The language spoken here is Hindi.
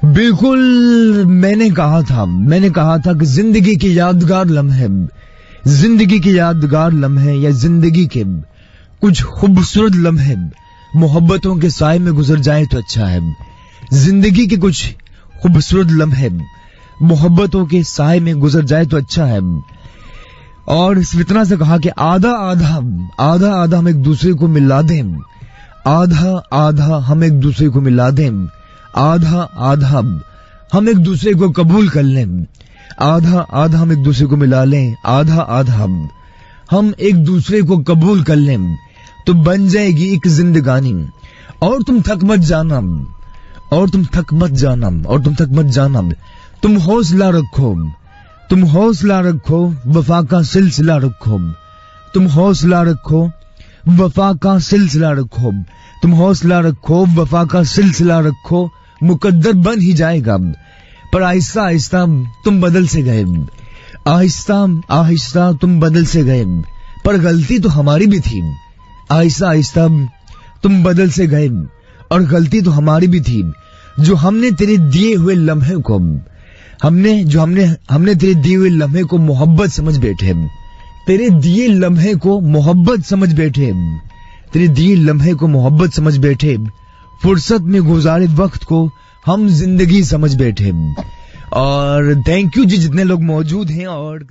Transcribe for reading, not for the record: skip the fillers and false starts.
बिल्कुल, मैंने कहा था कि जिंदगी के यादगार लम्हे या जिंदगी के कुछ खूबसूरत लम्हे मोहब्बतों के साए में गुजर जाए तो अच्छा है। जिंदगी के कुछ खूबसूरत लम्हे मोहब्बतों के साए में गुजर जाए तो अच्छा है। और इस फितना से कहा कि आधा आधा हम एक दूसरे को मिला दें, आधा हम एक दूसरे को मिला दें, आधा हम एक दूसरे को कबूल कर लें, आधा हम एक दूसरे को मिला लें, आधा हम एक दूसरे को कबूल कर लें, तो बन जाएगी एक जिंदगानी। और तुम थक मत जाना, तुम हौसला रखो, वफा का सिलसिला रखो, तुम हौसला रखो, वफा का सिलसिला रखो, तुम हौसला रखो, वफा का सिलसिला रखो, मुकद्दर बन ही जाएगा। पर आहिस्ता आहिस्ता तुम बदल से गए, आहिस्ता तुम बदल से गए, पर गलती तो हमारी भी थी। आहिस्ता आहिस्ता तुम बदल से गए और गलती तो हमारी भी थी, जो हमने तेरे दिए हुए लम्हे को हमने तेरे दिए हुए लम्हे को मोहब्बत समझ बैठे, तेरे दिए लम्हे को मोहब्बत समझ बैठे, फुर्सत में गुजारे वक्त को हम जिंदगी समझ बैठे। और थैंक यू जी जितने लोग मौजूद हैं। और